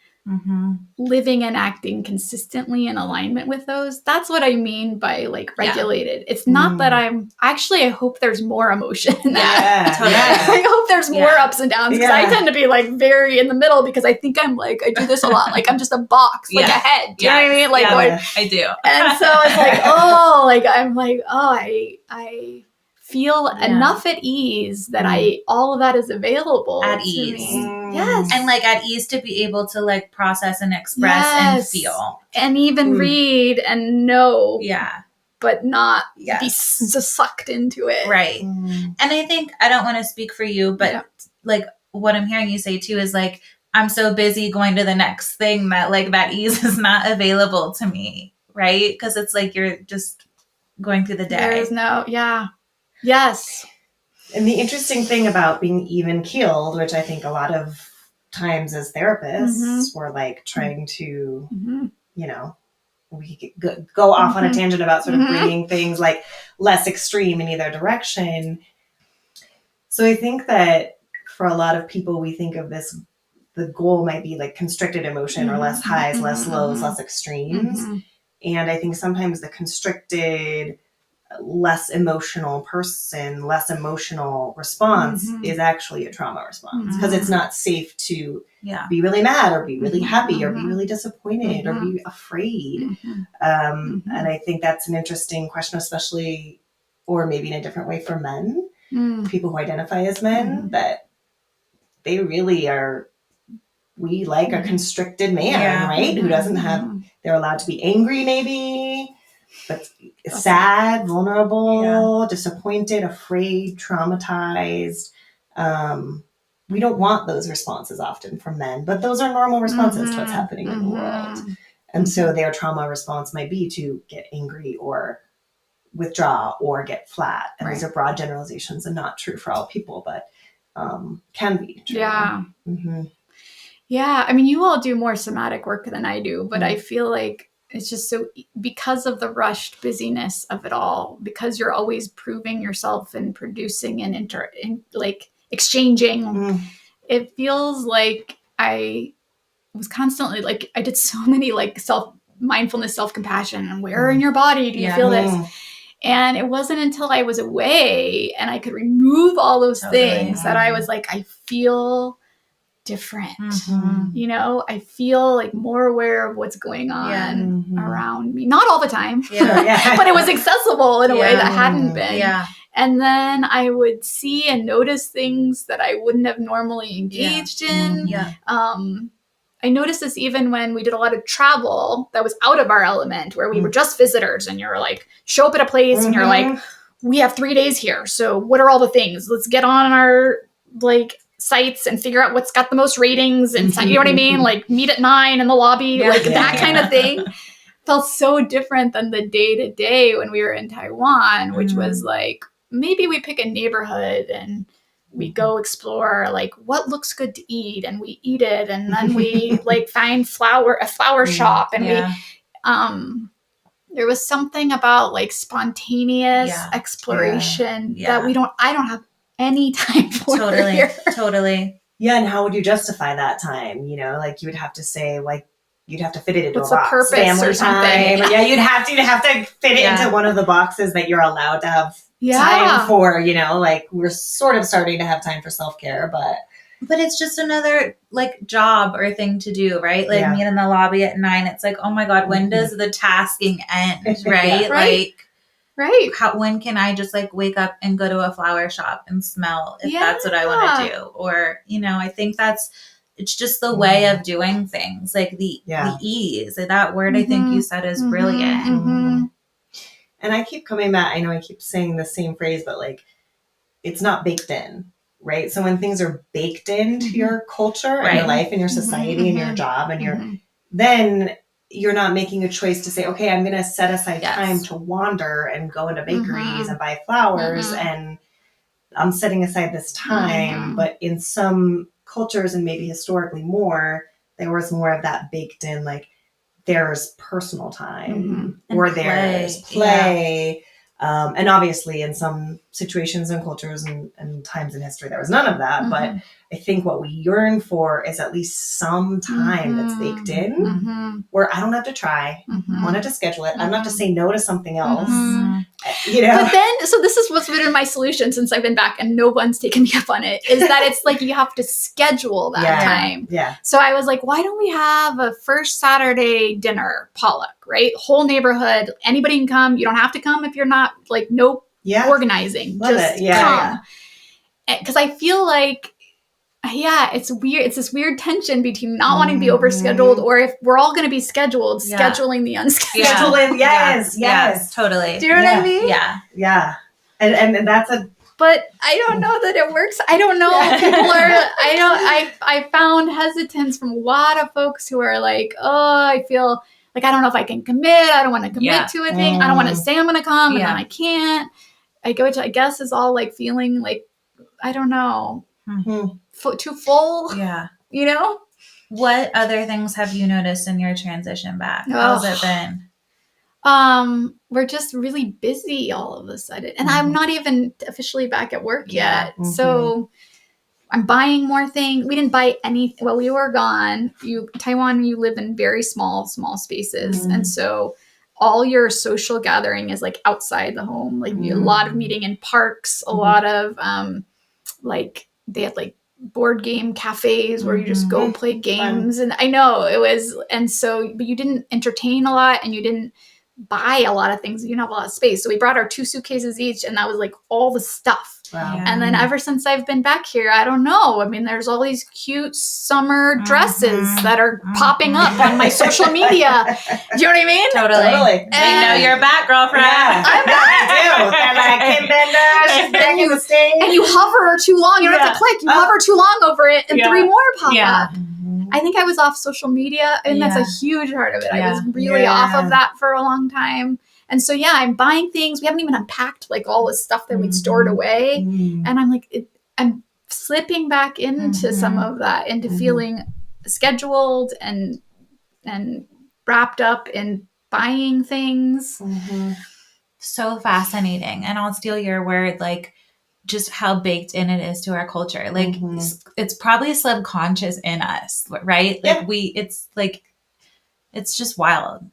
living and acting consistently in alignment with those. That's what I mean by like regulated. It's not that I hope there's more emotion in that. Totally. I hope there's more ups and downs because I tend to be like very in the middle because I think I'm like, I do this a lot. Like I'm just a box, like a head. Do you know what I mean? Like, I do. And so it's like, I feel enough at ease that all of that is available at to ease. Me. Yes. And like at ease to be able to like process and express and feel. And even read and know. Yeah. But not be sucked into it. Right. And I think, I don't want to speak for you, but like what I'm hearing you say too is like, I'm so busy going to the next thing that like that ease is not available to me. Right. Because it's like, you're just going through the day. There is no, yes. And the interesting thing about being even keeled, which I think a lot of times as therapists, we're like trying to, we go off on a tangent about sort of bringing things like less extreme in either direction. So I think that for a lot of people, we think of this, the goal might be like constricted emotion or less highs, less lows, less extremes. And I think sometimes the constricted, less emotional person, less emotional response is actually a trauma response because it's not safe to be really mad or be really happy or be really disappointed or be afraid. And I think that's an interesting question, especially, or maybe in a different way for men, people who identify as men, that they really are we like a constricted man, right? Who doesn't have, they're allowed to be angry maybe, but sad, vulnerable, disappointed, afraid, traumatized. We don't want those responses often from men, but those are normal responses to what's happening in the world. And so their trauma response might be to get angry or withdraw or get flat. And these are broad generalizations and not true for all people, but can be true. Yeah. Yeah. I mean, you all do more somatic work than I do, but I feel like it's just so, because of the rushed busyness of it all, because you're always proving yourself and producing and like exchanging, it feels like I was constantly like, I did so many like mindfulness, self-compassion, and where in your body do you feel this? And it wasn't until I was away and I could remove all those things that I was like, I feel different. You know, I feel like more aware of what's going on around me. Not all the time, but it was accessible in a way that hadn't been. And then I would see and notice things that I wouldn't have normally engaged in. I noticed this even when we did a lot of travel that was out of our element, where we were just visitors, and you're like, show up at a place and you're like, we have 3 days here. So what are all the things? Let's get on our like sites and figure out what's got the most ratings and you know what I mean? Like meet at 9 in the lobby, that kind of thing. Felt so different than the day to day when we were in Taiwan, which was like, maybe we pick a neighborhood and we go explore like what looks good to eat, and we eat it, and then we like find a flower shop, and we there was something about like spontaneous exploration that I don't have any time for here. Totally. Yeah, and how would you justify that time? You know, like you would have to say like, you'd have to fit it into what's a box. The purpose family or something. Time. Yeah, you'd have to fit it into one of the boxes that you're allowed to have time for, you know, like we're sort of starting to have time for self-care, but it's just another like job or thing to do, right? Like meet in the lobby at 9. It's like, oh my God, when does the tasking end? Right? When can I just like wake up and go to a flower shop and smell if that's what I want to do? Or, you know, I think it's just the way of doing things, like the ease. That word I think you said is brilliant. And I keep coming back. I know I keep saying the same phrase, but like, it's not baked in, right? So when things are baked into your culture and your life and your society and your job and then you're not making a choice to say, okay, I'm going to set aside time to wander and go into bakeries and buy flowers, and I'm setting aside this time. But in some cultures, and maybe historically more, there was more of that baked in, like there's personal time or there's play. And obviously in some situations and cultures and times in history, there was none of that. But I think what we yearn for is at least some time that's baked in where I don't have to try. I don't have to schedule it. I don't have to say no to something else. You know? But then, so this is what's been my solution since I've been back and no one's taken me up on it, is that it's like you have to schedule that time. So I was like, why don't we have a first Saturday dinner potluck, right? Whole neighborhood, anybody can come. You don't have to come if you're not like organizing. Love just it. come. Because I feel like, it's weird. It's this weird tension between not wanting to be overscheduled, or if we're all going to be scheduled, scheduling the unscheduled. Scheduling, yes. Totally. Do you know what I mean? Yeah. And that's but I don't know that it works. I don't know. People are, I found hesitance from a lot of folks who are like, oh, I feel like, I don't know if I can commit. I don't want to commit to a thing. I don't want to say I'm going to come and then I can't. I guess is all like feeling like, I don't know, too full. You know? What other things have you noticed in your transition back? How's it been? We're just really busy all of a sudden. And I'm not even officially back at work yet. So I'm buying more things. We didn't buy anything. Well, we were gone. Taiwan, you live in very small spaces. And so all your social gathering is like outside the home. Like a lot of meeting in parks, a lot of, like they had like board game cafes where you just go play games. And I know it was, and so, but you didn't entertain a lot and you didn't buy a lot of things. You don't have a lot of space. So we brought our 2 suitcases each, and that was like all the stuff. Wow. And then ever since I've been back here, I don't know. I mean, there's all these cute summer dresses that are popping up on my social media. Do you know what I mean? Totally. We know you're back, girlfriend. Yeah, I'm back. I do. And like Kim Bender, she's back in the States. And you hover too long. You don't have to click. You hover too long over it, and 3 more pop up. I think I was off social media, and that's a huge part of it. I was really off of that for a long time. And so, I'm buying things. We haven't even unpacked like all the stuff that we'd stored away. And I'm like, I'm slipping back into some of that, into feeling scheduled and wrapped up in buying things. So fascinating. And I'll steal your word, like, just how baked in it is to our culture. Like, it's probably subconscious in us, right? Like, it's just wild.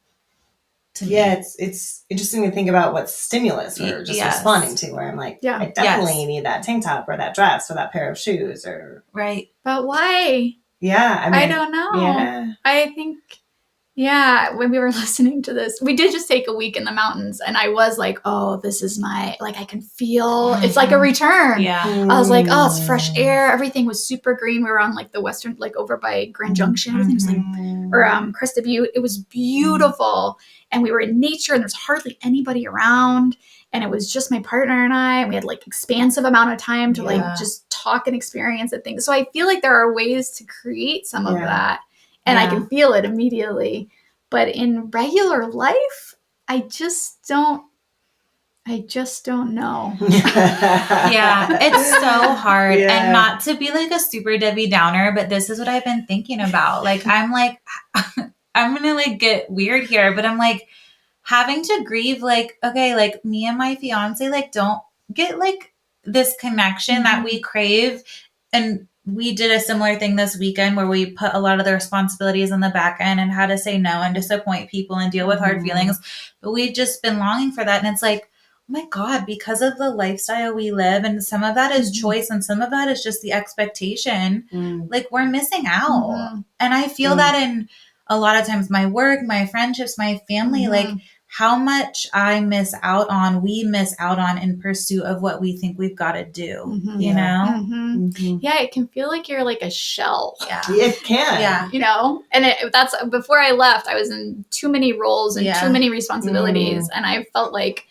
It's interesting to think about what stimulus we're just responding to, where I'm like, I definitely need that tank top or that dress or that pair of shoes or But why? I don't know. I think when we were listening to this, we did just take a week in the mountains, and I was like, oh, this is my, like, I can feel it's like a return. I was like, oh, it's fresh air. Everything was super green. We were on like the western, like over by Grand Junction. Everything was like, or Cresta Butte. It was beautiful. And we were in nature, and there's hardly anybody around. And it was just my partner and I, and we had like expansive amount of time to like just talk and experience and things. So I feel like there are ways to create some of that. And I can feel it immediately. But in regular life, I just don't know. It's so hard. And not to be like a super Debbie Downer, but this is what I've been thinking about. Like, I'm like, I'm going to like get weird here, but I'm like having to grieve, like, okay, like me and my fiance, like, don't get like this connection that we crave. And we did a similar thing this weekend where we put a lot of the responsibilities on the back end and how to say no and disappoint people and deal with hard feelings. But we've just been longing for that. And it's like, oh my God, because of the lifestyle we live, and some of that is choice and some of that is just the expectation, like we're missing out. And I feel that in a lot of times my work, my friendships, my family, like how much we miss out on in pursuit of what we think we've got to do, you know? Yeah, it can feel like you're like a shell. It can. You know? And that's, before I left, I was in too many roles and too many responsibilities. And I felt like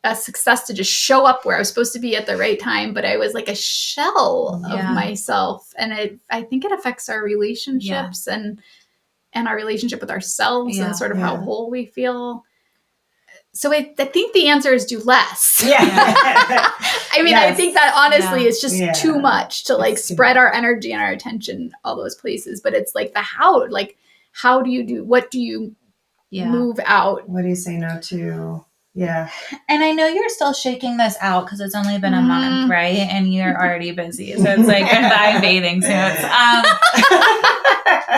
a success to just show up where I was supposed to be at the right time, but I was like a shell of myself. And I think it affects our relationships and our relationship with ourselves and sort of how whole we feel. So I think the answer is do less. I mean, I think that honestly it's just too much to like spread our energy and our attention all those places. But it's like how do you do, what do you move out? What do you say no to? Yeah. And I know you're still shaking this out because it's only been a month, right? And you're already busy. So it's like goodbye bathing suits.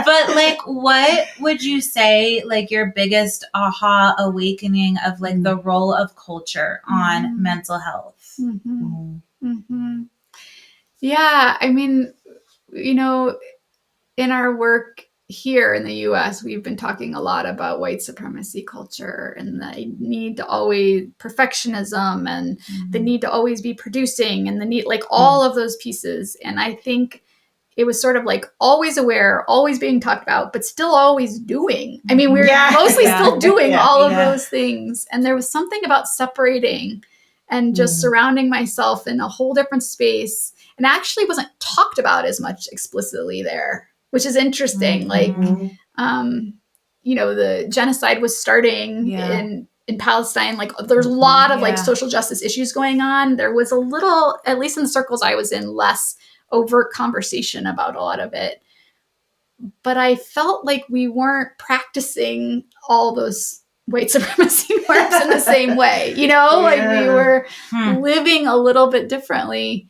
But like, what would you say, like your biggest aha awakening of like the role of culture on mental health? Yeah. I mean, you know, in our work here in the US, we've been talking a lot about white supremacy culture and the need to always perfectionism and the need to always be producing and the need, like all of those pieces. And I think it was sort of like always aware, always being talked about, but still always doing. I mean, we were mostly still doing all of those things. And there was something about separating and just surrounding myself in a whole different space, and actually wasn't talked about as much explicitly there, which is interesting. Like, you know, the genocide was starting in Palestine. Like there's a lot of like social justice issues going on. There was a little, at least in the circles I was in, less overt conversation about a lot of it. But I felt like we weren't practicing all those white supremacy norms in the same way, you know, like we were living a little bit differently.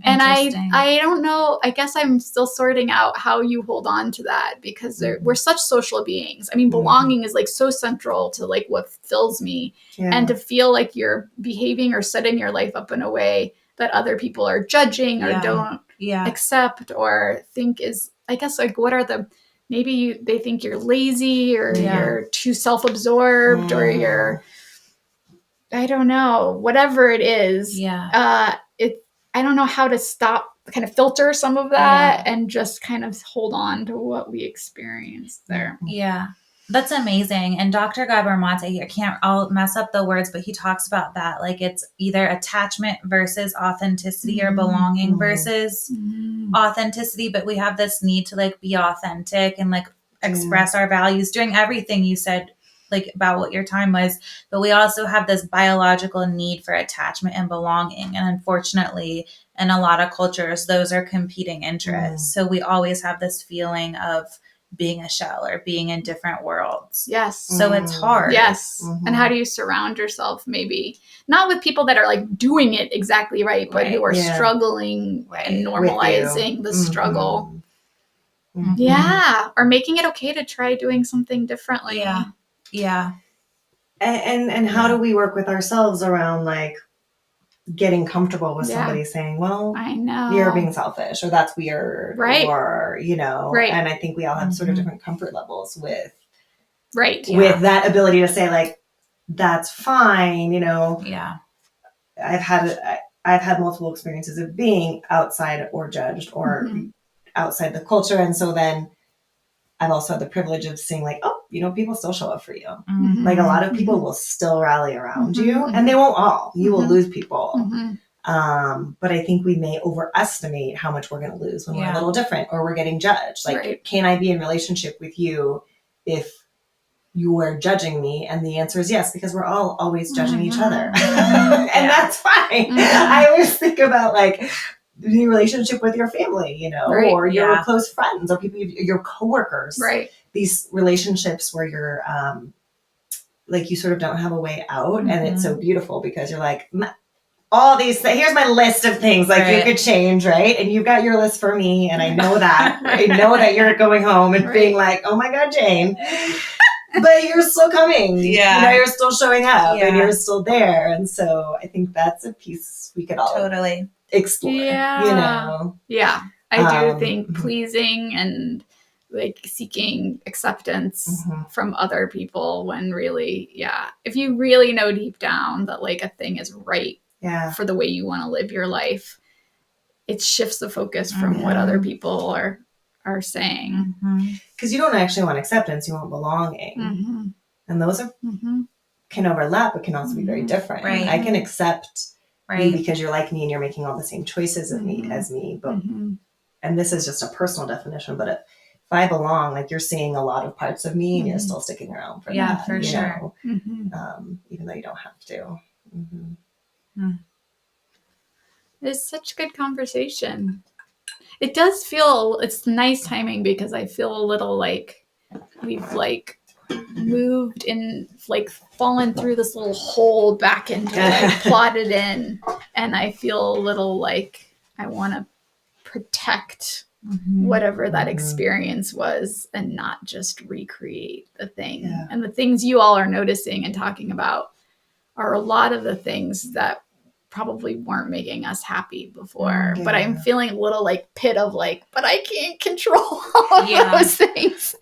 And I don't know, I guess I'm still sorting out how you hold on to that, because we're such social beings. I mean, belonging is like so central to like what fills me, and to feel like you're behaving or setting your life up in a way that other people are judging or don't accept or think is, I guess, like what are the maybe they think you're lazy or you're too self-absorbed or you're, I don't know, whatever it is. Yeah. I don't know how to stop, kind of filter some of that and just kind of hold on to what we experienced there. Yeah. That's amazing. And Dr. Gabor Mate, I'll mess up the words, but he talks about that. Like it's either attachment versus authenticity or belonging versus authenticity. But we have this need to like be authentic and like express our values, doing everything you said, like about what your time was. But we also have this biological need for attachment and belonging. And unfortunately, in a lot of cultures, those are competing interests. So we always have this feeling of being a shell or being in different worlds. Yes. So it's hard. Yes. And how do you surround yourself maybe not with people that are like doing it exactly right, but who are struggling and normalizing the struggle. Yeah. Or making it okay to try doing something differently. Yeah. Yeah. And how do we work with ourselves around like getting comfortable with somebody saying, well, I know you're being selfish or that's weird, or, you know, and I think we all have sort of different comfort levels with that ability to say like, that's fine. You know, I've had multiple experiences of being outside or judged or outside the culture. And so then I've also had the privilege of seeing like, oh, you know, people still show up for you. Like a lot of people will still rally around you and they won't all, you will lose people. But I think we may overestimate how much we're going to lose when we're a little different or we're getting judged. Like, can I be in relationship with you if you are judging me? And the answer is yes, because we're all always judging each other. And that's fine. I always think about like, the relationship with your family, you know, or your close friends or people, your coworkers, these relationships where you're, like you sort of don't have a way out. And it's so beautiful because you're like, all these things, here's my list of things like you could change. And you've got your list for me. And I know that, I know that you're going home and being like, oh my God, Jane, but you're still coming, you know, you're still showing up and you're still there. And so I think that's a piece we could all explore, you know? Yeah. I do think pleasing and like seeking acceptance from other people when really, if you really know deep down that like a thing is right for the way you want to live your life, it shifts the focus from what other people are saying. Because you don't actually want acceptance, you want belonging. And those are can overlap, but can also be very different. I can accept you because you're like me and you're making all the same choices as me. But and this is just a personal definition, but if I belong, like you're seeing a lot of parts of me and you're still sticking around for that. For sure. Even though you don't have to. It's such good conversation. It does feel, it's nice timing because I feel a little like we've like moved in, like fallen through this little hole back into like plotted in. And I feel a little like I want to protect whatever that experience was and not just recreate the thing. And the things you all are noticing and talking about are a lot of the things that probably weren't making us happy before. But I'm feeling a little like pit of like, but I can't control all those things.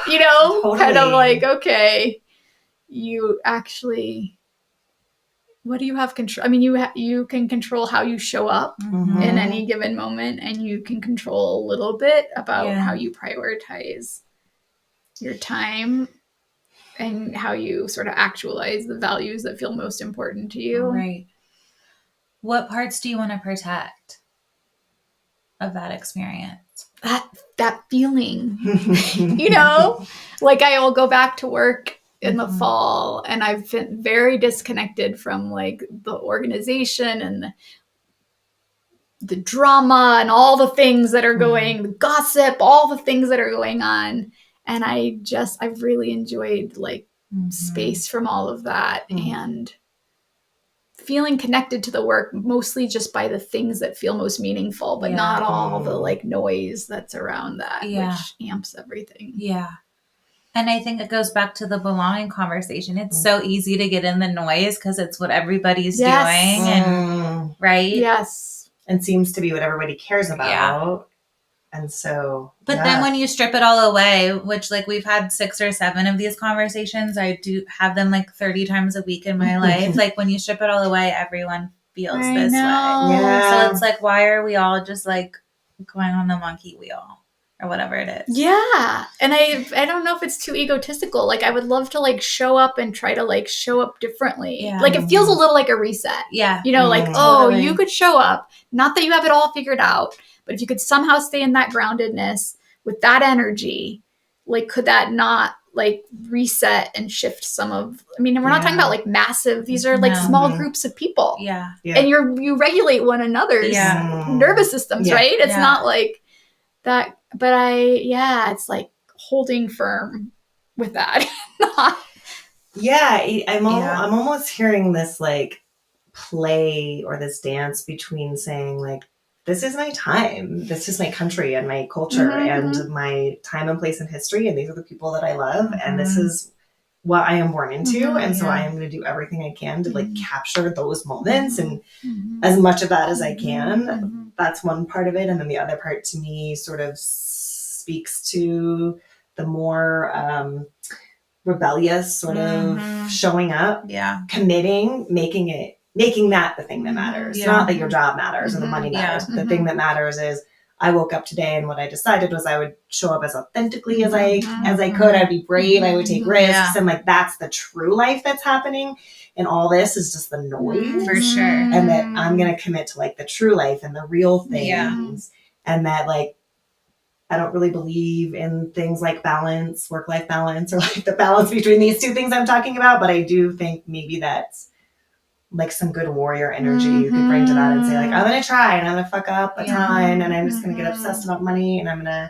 You know, kind of like, okay, you actually, what do you have control? I mean, you can control how you show up in any given moment, and you can control a little bit about how you prioritize your time and how you sort of actualize the values that feel most important to you. Right. What parts do you want to protect of that experience? That feeling, you know, like I will go back to work in the fall and I've been very disconnected from like the organization and the drama and all the things that are going, the gossip, all the things that are going on. And I've really enjoyed like space from all of that and feeling connected to the work, mostly just by the things that feel most meaningful, but not all the like noise that's around that, which amps everything. Yeah. And I think it goes back to the belonging conversation. It's so easy to get in the noise because it's what everybody's doing. And right? Yes. And seems to be what everybody cares about. And so, but then when you strip it all away, which like we've had 6 or 7 of these conversations, I do have them like 30 times a week in my life. Like when you strip it all away, everyone feels this way. Yeah. So it's like, why are we all just like going on the monkey wheel or whatever it is? Yeah. And I don't know if it's too egotistical. Like I would love to like show up and try to like show up differently. Yeah. Like it feels a little like a reset. Yeah. You know, like, Totally. you could show up. Not that you have it all figured out, but if you could somehow stay in that groundedness with that energy, like could that not like reset and shift some of, I mean, we're not talking about like massive, these are like small groups of people. Yeah. And you regulate one another's nervous systems, right? It's not like that, but it's like holding firm with that. I'm almost hearing this like play or this dance between saying like, this is my time, this is my country and my culture and my time and place in history, and these are the people that I love, and this is what I am born into, and so I am going to do everything I can to like capture those moments and as much of that as I can. That's one part of it, and then the other part to me sort of speaks to the more rebellious sort of showing up, committing, making that the thing that matters. Not that your job matters or the money matters. The thing that matters is I woke up today and what I decided was I would show up as authentically as I could. I'd be brave. I would take risks. And like, that's the true life that's happening. And all this is just the noise. For sure. And that I'm going to commit to like the true life and the real things. And that like, I don't really believe in things like balance, work-life balance, or like the balance between these two things I'm talking about. But I do think maybe that's like some good warrior energy you could bring to that and say like, I'm going to try and I'm going to fuck up a ton and I'm just going to get obsessed about money and I'm going to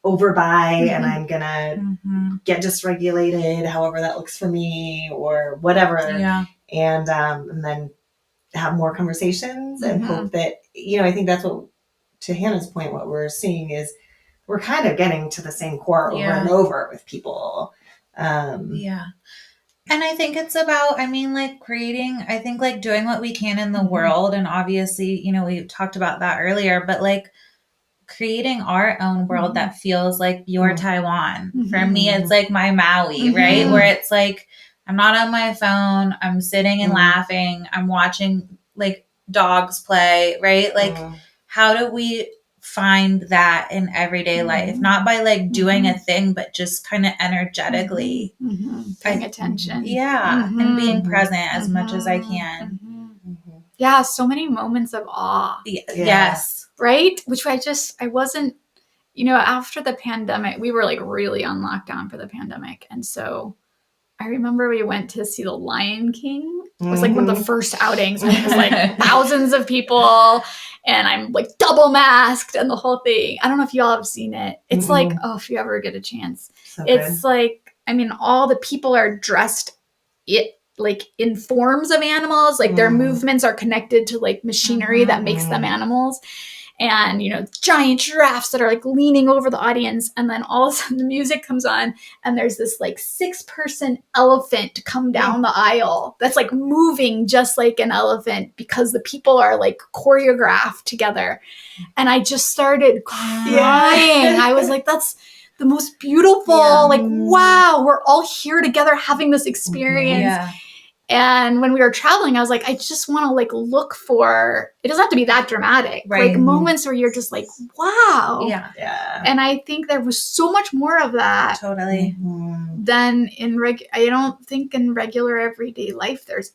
overbuy and I'm going to get dysregulated, however that looks for me or whatever. And then have more conversations and hope that, I think that's what, to Hannah's point, what we're seeing is we're kind of getting to the same core over and over with people. And I think it's about, creating, I think like doing what we can in the world. And obviously, we talked about that earlier, but like creating our own world that feels like your Taiwan. For me, it's like my Maui, right? Where it's like, I'm not on my phone. I'm sitting and laughing. I'm watching like dogs play, right? Like, how do we find that in everyday life? Not by like doing a thing, but just kind of energetically paying attention. And being present as much as I can. Yeah, so many moments of awe. Yes. Right? Which I wasn't, after the pandemic, we were like really on lockdown for the pandemic. And so I remember we went to see The Lion King. It was like one of the first outings. And it was like thousands of people and I'm like double masked and the whole thing. I don't know if y'all have seen it. It's like, if you ever get a chance, it's good. Like, all the people are dressed like in forms of animals, like their movements are connected to like machinery that makes them animals. And, giant giraffes that are like leaning over the audience. And then all of a sudden the music comes on and there's this like 6-person elephant come down the aisle that's like moving just like an elephant because the people are like choreographed together. And I just started crying. I was like, that's the most beautiful, like, wow, we're all here together having this experience. And when we were traveling, I was like, I just want to like look for, it doesn't have to be that dramatic, like moments where you're just like, wow. And I think there was so much more of that. Totally. Than I don't think in regular everyday life, there's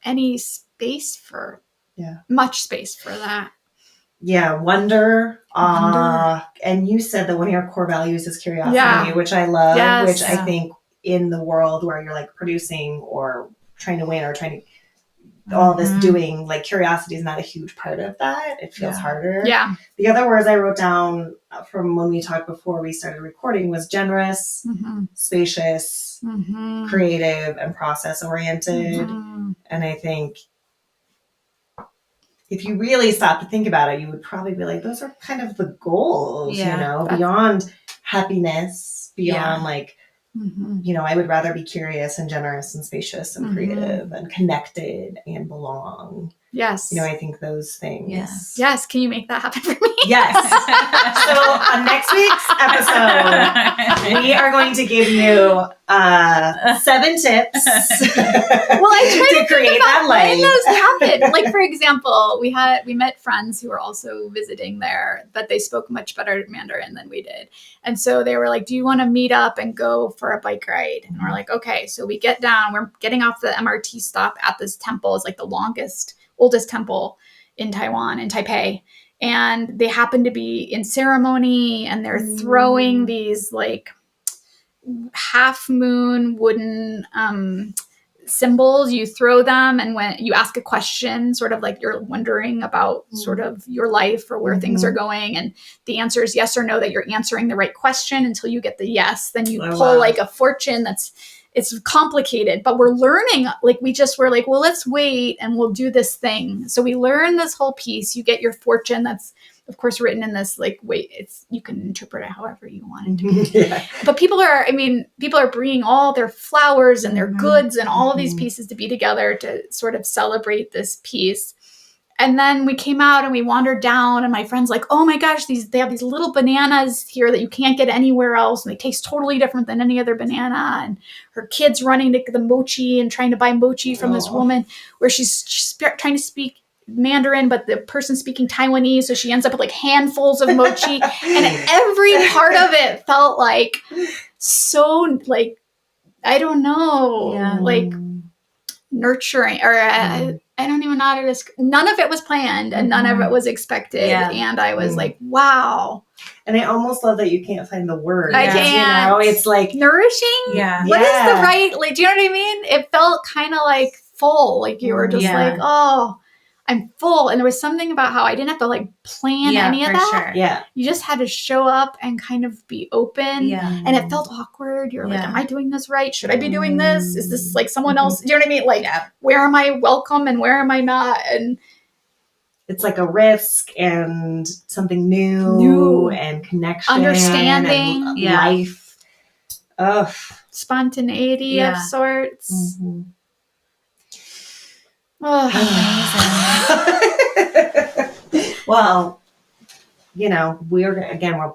any space for, much space for that. Wonder, awe. And you said that one of your core values is curiosity, which I love, which I think in the world where you're like producing or trying to win or trying to all this doing, like curiosity is not a huge part of that. It feels harder. The other words I wrote down from when we talked before we started recording was generous, spacious, creative, and process oriented. And I think if you really stop to think about it, you would probably be like, those are kind of the goals, beyond happiness, beyond like You know, I would rather be curious and generous and spacious and creative and connected and belong. Yes. You know, I think those things. Yes. Can you make that happen for me? Yes. So on next week's episode, we are going to give you 7 tips to create that life. When those happen. Like, for example, we met friends who were also visiting there, but they spoke much better Mandarin than we did. And so they were like, do you want to meet up and go for a bike ride? And we're like, okay. So we get down, we're getting off the MRT stop at this temple. It's like the oldest temple in Taiwan, in Taipei. And they happen to be in ceremony, and they're throwing these like half moon wooden symbols. You throw them, and when you ask a question, sort of like you're wondering about sort of your life or where things are going, and the answer is yes or no, that you're answering the right question until you get the yes. Then you pull like a fortune it's complicated, but we're learning, like we're like, well, let's wait and we'll do this thing. So we learn this whole piece. You get your fortune. That's of course written in this like you can interpret it however you want it to be. But people are bringing all their flowers and their goods and all of these pieces to be together to sort of celebrate this piece. And then we came out and we wandered down, and my friend's like, oh my gosh, they have these little bananas here that you can't get anywhere else. And they taste totally different than any other banana. And her kid's running to the mochi and trying to buy mochi from this woman where she's trying to speak Mandarin, but the person's speaking Taiwanese. So she ends up with like handfuls of mochi. And every part of it felt like so like, I don't know, like nurturing or I don't even know how to describe. None of it was planned and none of it was expected. Yeah. And I was like, wow. And I almost love that you can't find the word. I can't. You know, it's like nourishing. Yeah. What is the right, like, do you know what I mean? It felt kind of like full. Like you were just like, oh, I'm full. And there was something about how I didn't have to like plan any of that. Sure. Yeah. You just had to show up and kind of be open. Yeah. And it felt awkward. You're like, am I doing this right? Should I be doing this? Is this like someone else? Do you know what I mean? Like, where am I welcome and where am I not? And it's like a risk and something new and connection. Understanding. And life. Ugh. Spontaneity of sorts. Oh, amazing. Well, you know, we'll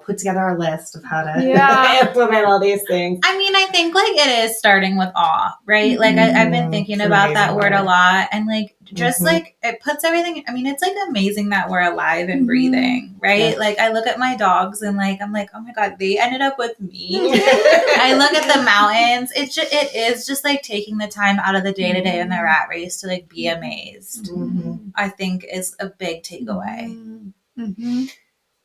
put together our list of how to implement all these things. I mean, I think like it is starting with awe, right? Like I've been thinking about that word a lot, and like just like it puts everything. I mean, it's like amazing that we're alive and breathing, right? Yeah. Like I look at my dogs and like I'm like, oh my god, they ended up with me. I look at the mountains. It is just like taking the time out of the day to day in the rat race to like be amazed. I think is a big takeaway.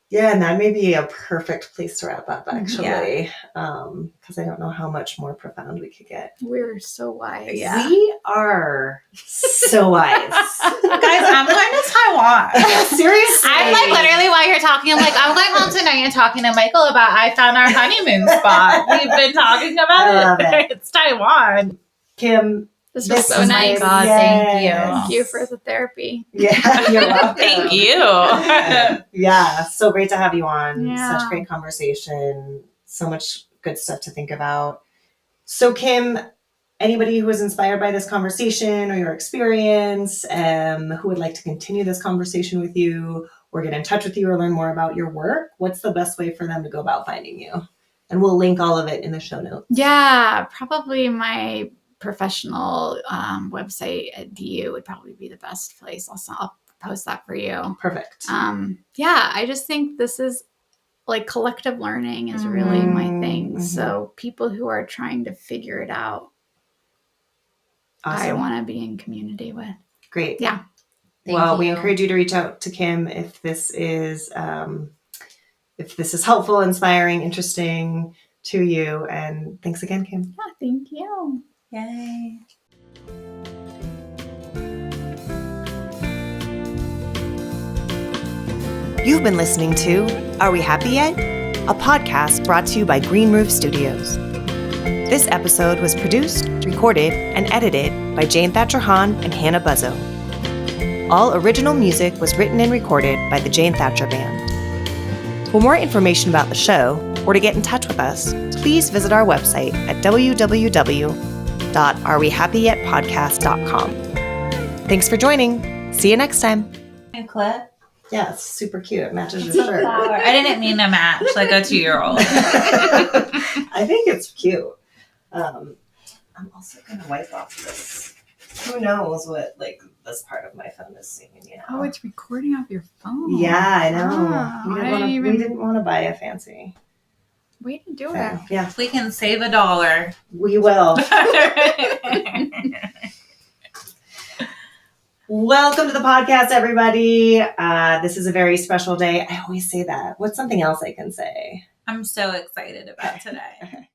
Yeah, and that may be a perfect place to wrap up, actually, because I don't know how much more profound we could get. We're so wise. Yeah. We are so wise. Guys, I'm going to Taiwan. Seriously. I'm like literally while you're talking, I'm like, I'm going home tonight and talking to Michael about I found our honeymoon spot. We've been talking about it. It's Taiwan. Kim, this was so nice. God, thank you. Thank you for the therapy. Yeah, you're welcome. Thank you. Yeah, so great to have you on. Yeah. Such great conversation. So much good stuff to think about. So Kim, anybody who was inspired by this conversation or your experience, who would like to continue this conversation with you or get in touch with you or learn more about your work, what's the best way for them to go about finding you? And we'll link all of it in the show notes. Yeah, probably my professional website at DU would probably be the best place. I'll post that for you. Perfect. I just think this is like collective learning is really my thing. So people who are trying to figure it out, I want to be in community with. Great. Yeah. Well, we encourage you to reach out to Kim if this is helpful, inspiring, interesting to you. And thanks again, Kim. Yeah, thank you. Yay. You've been listening to Are We Happy Yet? A podcast brought to you by Green Roof Studios. This episode was produced, recorded, and edited by Jane Thatcher Hahn and Hannah Buzzo. All original music was written and recorded by the Jane Thatcher Band. For more information about the show, or to get in touch with us, please visit our website at www.arewehappyyetpodcast.com. Thanks for joining. See you next time. New clip. Yeah, it's super cute. It matches your shirt. I didn't mean to match like a 2-year-old. I think it's cute. I'm also going to wipe off this. Who knows what like this part of my phone is seeing, you know? Oh, it's recording off your phone. Yeah, I know. Oh, We didn't want to buy a fancy. We didn't do So, it. yeah. We can save $1. We will. Welcome to the podcast, everybody. This is a very special day. I always say that. What's something else I can say? I'm so excited about today. Okay.